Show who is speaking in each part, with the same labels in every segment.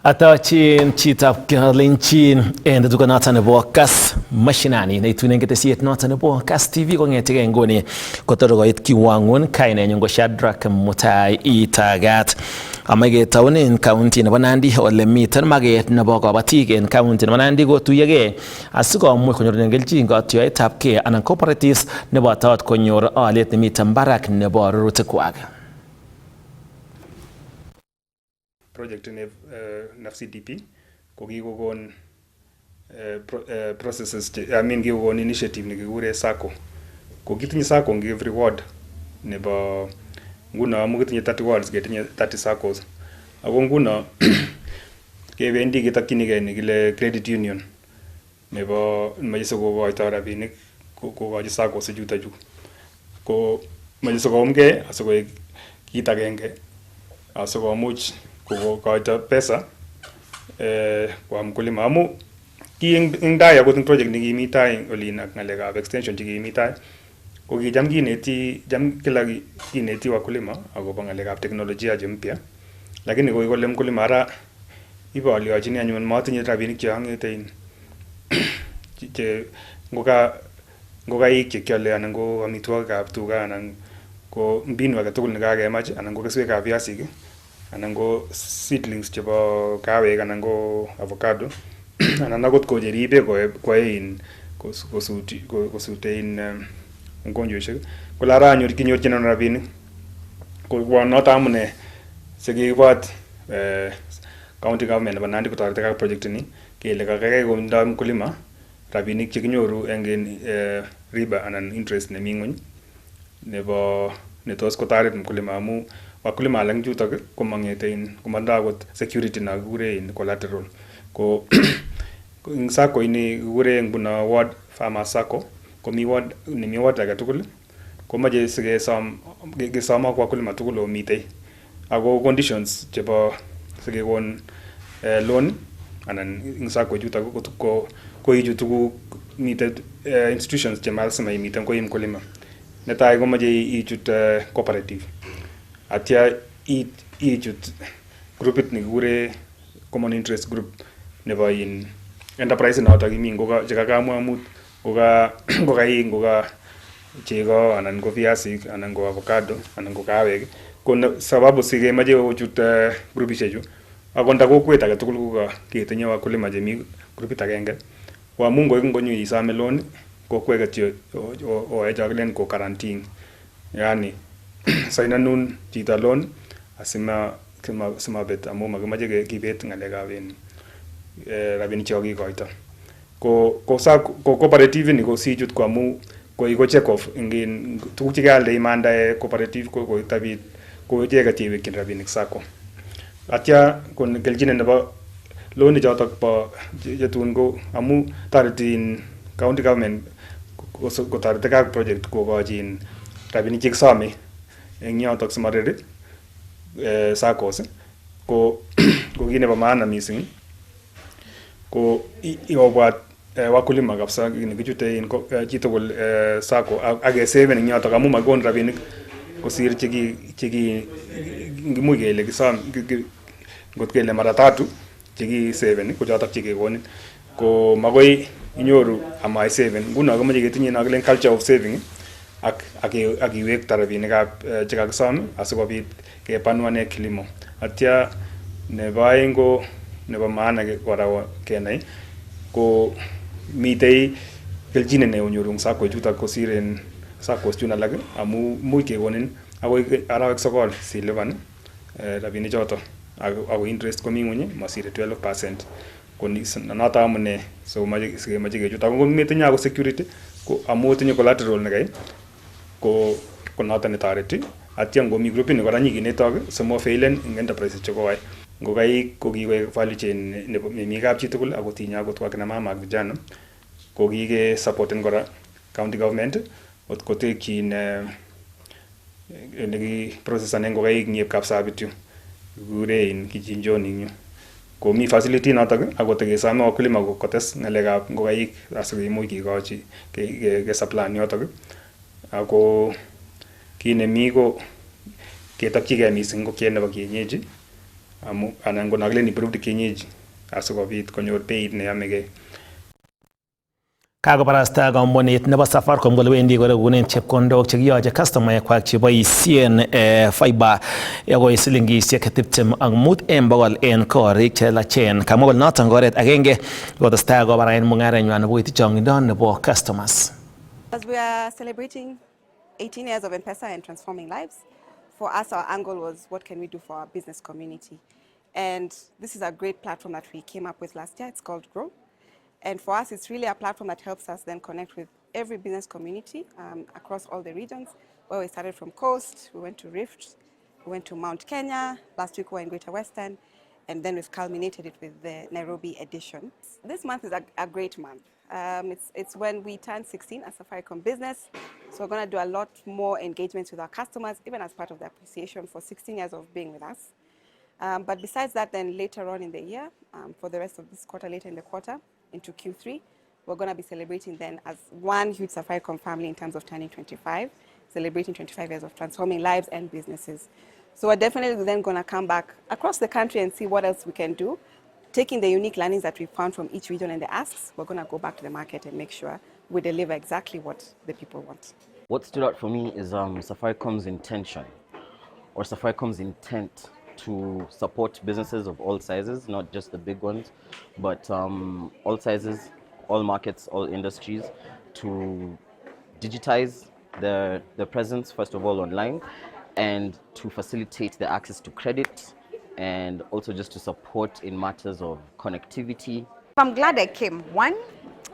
Speaker 1: Atachin chitab Kalenjin en dukanatan nebo Kass Mashinani neitunen ketesiet noton nebo Kass TV kong'etegei nguni kotor koit kiwangun kainenyin ko Shadrack Mutai Itagat. Ama ketaunen county nebo Nandi ole miten maget nebo kabatik en county nebo Nandi kotuyogei asikomuch konyorunen kelchin kotioetabgei anan cooperatives nebo tot konyor olyet nemiten barak nebo rurutikwak.
Speaker 2: Project in CDP ko kikokon processes kikokon initiative nekikure SACCO. Ko kitinye SACCO ngi every ward nebo nguno amu kitinye 30 wards ketinye 30 SACCOs. Ako nguno kebendi ketokyinigei nekile credit union nebo moche sikokoito rabinik kokochi SACCOs chuto chu. Ko moche sikoumgei asikoek kit agenge asikomuch kokoito pesa kwa mkulima amu ki eng tai akot eng project nekimi tai olin ak ngalekab extension chekimi tai ko kicham kineti wakulima akobo ngalekab teknolojia che mpya, lakini koi kole mkulima ara ibolyochini anyun matinye rabinik che angete che ngokaik che kyole anan ko amitwogikab tuga anan ko mbinu age tugul nekakemach anan ko keswekab viasik anan ko seedlings chebo kawek anan ko avocado anan akot ko jeribe koe kosute ngonjoshek ko lara kinyorchin rabinik ko noto amune sikibot county government nebo Nandi kotoreti ak project ni kele kakaikai kondo mkulima rabinik chekinyoru eng riba anan interest nemi ng'ony nebo netos kotoret mkulima amu wakulima alak chutok komandoi akot security na kikure collateral ko ing SACCO ini kikure nguno ward farmer SACCO komi ward nemi ward age tugul komache sikesom ak wakulima tugul omitei ako conditions chebo sikekon loan anan ing SACCO chutok ko ichu tuguk mitei institutions che lazima imiten koi mkulima. Netai komache ichut cooperative atya ichut groupit nekikure common interest group nebo enterprise notok imi ngoka chekakamwa mut ngokaik ngoka chego anan ko viasik anan ko avocado anan ko kawek ko sababu sikemache ochut groupishechu ako nda kokwet age tugul ko ketinye wakulima chemi groupit agenge ko amu ngonyo isome loan kokwet kityo oechakilen ko guarantee yani sainanun chito loan asimabet amu makimache kibet ngalekab rabinik chekakikoito ko cooperative ni ko sichut ko amu ko check off ing tuguk chekealde imanda cooperative ko tabit ko icheket chewekyin rabinik SACCO atya kon kelchinet nebo loan chotok bo chetun ko amu toreti county government kotoreti ak project kokochin rabinik chekisome eng yotok simareri SACCOs ko kit nebo maana mising ko iobwat wakulima kabisa nekichute chitugul SACCO ak keseven eng yotok amu makon rabinik kosir cheki ngimuch kele kisom ngot kele mara tatu chekiseven ko chotok chekekonin ko makoi inyoru ama iseven nguno komache ketinye nakilen culture of saving ak iwekta rabinikab chekakisom asikobit kepanuane kilimo. Atya nebo aeng ko nebo maana kora kenai ko mitei kelchinet neonyoru eng SACCO chutok kosir en SACCOs chun alak amu much kekonin akoi arawek 9 silipan rabinik chotok ako interest komi ng'ony masire 12%. Ko noto amune sikemache kechut ako metinye ako security ko amu tinye collateral nekai ko noto netoreti atya ngomi grupit ni kora nyikinetok simo failen eng enterprise chekoai ngokaik ko kikoek value chain nemi kap chitugul ako tinye akot wakina mama ak vijana ko kike supporten kora county government ot kotekyin neki processane ngokaik nyep kapsabit yu kikure kichinjoni yu ko mi facility notok ako tekesome wakulima kotes ngalekab ngokaik asikomuch kikochi ke supply yotok ako kit nemi ko ketokchigei mising ngokiet nebo kienyeji anan ko nakilen improved kienyeji asikobit konyor beit neyomegei.
Speaker 1: Kakobarasta kampunit nebo Safaricom kole wendi koregunen chepkondok chekiyoche customaekwak cheboisien fiber akoi silingisiek 25 en bogol en korik chelachen. Kamwa kole noton ko oret agenge kotestai kobaraen mung'arenywan nebo koityi chong'indo nebo customers.
Speaker 3: As we are celebrating 18 years of M-Pesa and transforming lives, for us our angle was what can we do for our business community? And this is a great platform that we came up with last year. It's called Grow. And for us, it's really a platform that helps us then connect with every business community across all the regions, where we started from Coast, we went to Rift, we went to Mount Kenya, last week we were in Greater Western, and then we've culminated it with the Nairobi edition. This month is a great month. It's when we turn 16 as Safaricom business, so we're going to do a lot more engagements with our customers, even as part of the appreciation for 16 years of being with us. But besides that, then later on in the year, for the rest of this quarter, later in the quarter, into Q3, we're going to be celebrating then as one huge Safaricom family in terms of turning 25, celebrating 25 years of transforming lives and businesses. So we're definitely then going to come back across the country and see what else we can do. Taking the unique learnings that we found from each region and the asks, we're going to go back to the market and make sure we deliver exactly what the people want.
Speaker 4: What stood out for me is Safaricom's intention, or Safaricom's intent to support businesses of all sizes, not just the big ones, but all sizes, all markets, all industries, to digitize their presence, first of all, online, and to facilitate the access to credit, and also just to support in matters of connectivity.
Speaker 5: I'm glad I came. One,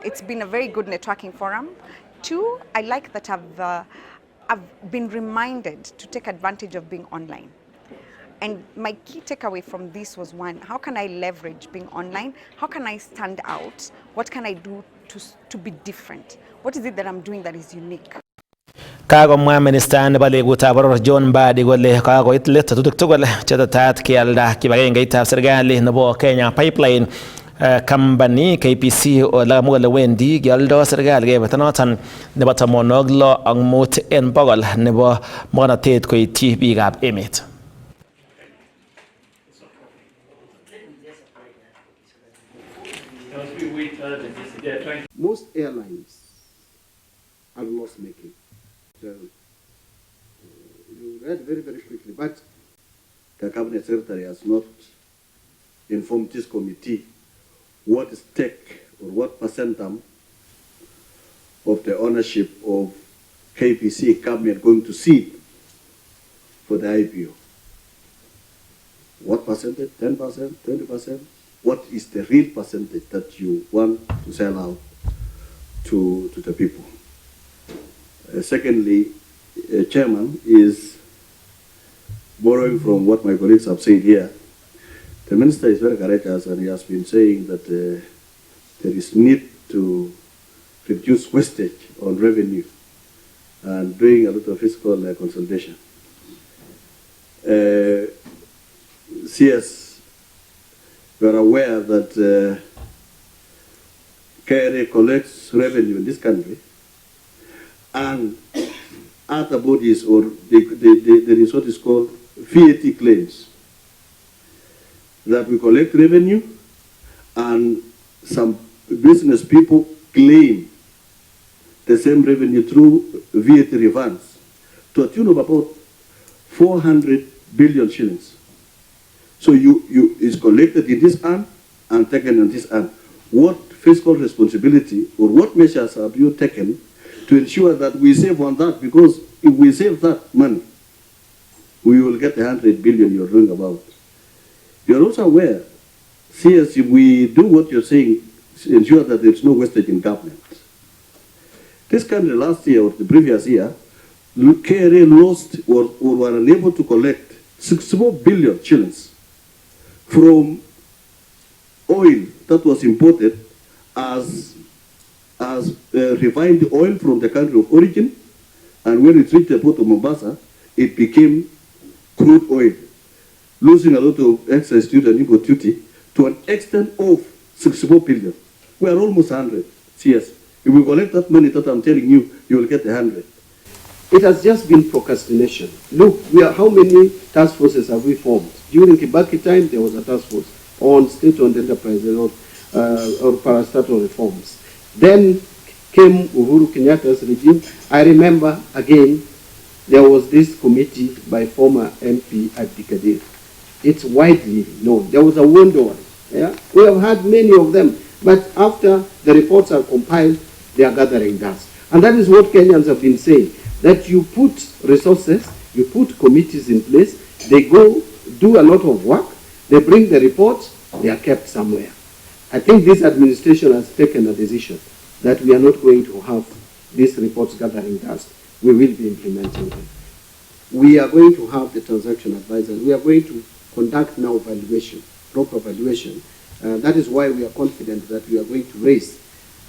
Speaker 5: it's been a very good networking forum. Two, I like that I've been reminded to take advantage of being online. And my key takeaway from this was, one, how can I leverage being online? How can I stand out? What can I do to be different? What is it that I'm doing that is unique?
Speaker 1: Kagomwa Minister nebo legutab boror John Mbadi kole kakoit let tetutik tugul chetetat kialda kibagengeitab serikali nebo Kenya Pipeline Company KPC olakamwa kole wendi kialdo serikali kebeta noton nebo 65 en bogol nebo mogornotet koityi biikab emet.
Speaker 6: Most airlines are loss making. You read very, very quickly, but the Cabinet Secretary has not informed this committee what stake or what percentage of the ownership of KPC Cabinet going to cede for the IPO. What percentage? 10%, 20%? What is the real percentage that you want to sell out to the people? Secondly, Chairman, is borrowing from what my colleagues have said here. The Minister is very courageous and he has been saying that there is need to reduce wastage on revenue and doing a lot of fiscal consolidation. CS, we are aware that KRA collects revenue in this country, and other bodies, or there is what is called VAT claims, that we collect revenue and some business people claim the same revenue through VAT refunds to a tune of about 400 billion shillings. So it's collected in this arm and taken in this arm. What fiscal responsibility or what measures have you taken to ensure that we save on that? Because if we save that money, we will get the 100 billion you're talking about. You're also aware, CS, if we do what you're saying, ensure that there's no wastage in government. This country last year or the previous year, KRA lost or were unable to collect 64 billion shillings from oil that was imported as refined oil from the country of origin, and when it reached the port of Mombasa, it became crude oil, losing a lot of excise duty and import duty to an extent of 64 billion. We are almost 100 CS. If we collect that money that I'm telling you, you will get 100. It has just been procrastination. Look, how many task forces have we formed? During Kibaki time, there was a task force on state-owned enterprises or parastatal reforms. Then came Uhuru Kenyatta's regime. I remember, again, there was this committee by former MP Abdikadir. It's widely known. There was a wonder one. Yeah? We have had many of them. But after the reports are compiled, they are gathering dust. And that is what Kenyans have been saying, that you put resources, you put committees in place, they go do a lot of work, they bring the reports, they are kept somewhere. I think this administration has taken a decision that we are not going to have these reports gathering dust. We will be implementing them. We are going to have the transaction advisors. We are going to conduct now valuation, proper valuation. That is why we are confident that we are going to raise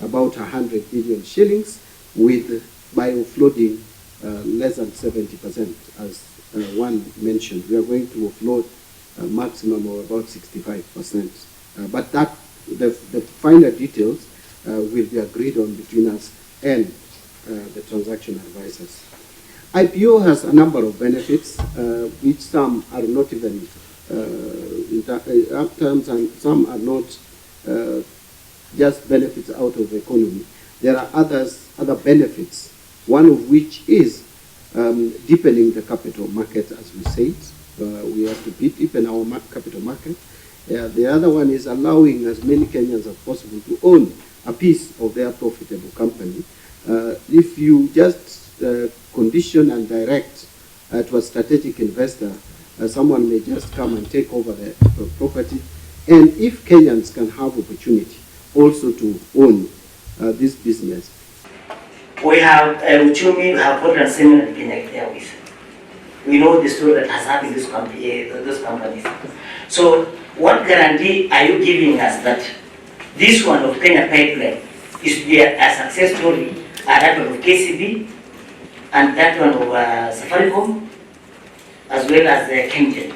Speaker 6: about 100 billion shillings by offloading less than 70%, as one mentioned. We are going to offload a maximum of about 65%. But the finer details will be agreed on between us and the transaction advisors. IPO has a number of benefits, which some are not even in terms, and some are not just benefits out of the economy. There are other benefits, one of which is deepening the capital market, as we said. We have to deepen our capital market. The other one is allowing as many Kenyans as possible to own a piece of their profitable company. If you just condition and direct to a strategic investor, someone may just come and take over the property. And if Kenyans can have opportunity also to own this business.
Speaker 7: We have Uchumi, we have Port and Seminary in Kenya Airways. We know the story that has happened in those companies. So what guarantee are you giving us that this one of Kenya Pipeline is to be a success story, that one of KCB, and that one of Safaricom, as well as Kengen?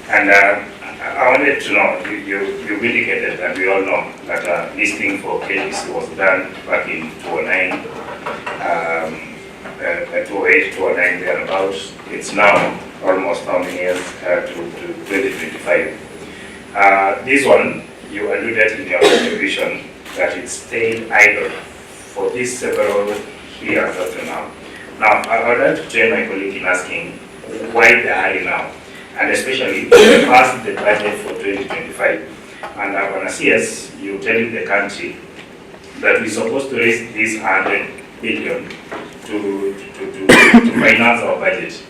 Speaker 7: And I wanted to know, you indicated, and we all know, that listing for KDC was done back in 2009, 2008, 2009, thereabouts. It's now almost how many years to 2025. This one, you alluded in your contribution that it stayed idle for these several years up to now. Now, I would like to join my colleague in asking why the hurry now, and especially past the budget for 2025. And I want to see us, you telling the country that we're supposed to raise this 100 billion to finance our budget.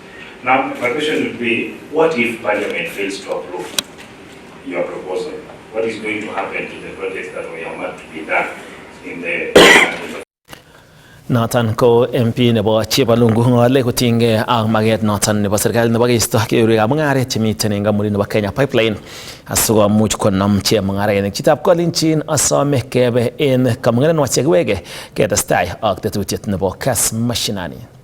Speaker 7: Now, my question would be, what if Parliament fails to approve your proposal? What is going to happen to the projects that we are meant to be done in the
Speaker 1: Noton ko MP nebo Chebalungu ngole kotinge ang maget noton nebo serikali nebo keisto keurikab mung'aret chemiten eng kampunit nebo Kenya Pipeline asikomuch konam chemung'arainik. Chitab Kolenjin asome kebe en kamung'arenwek chekiwege ketestai ak tetutiet nebo Kass Mashinani.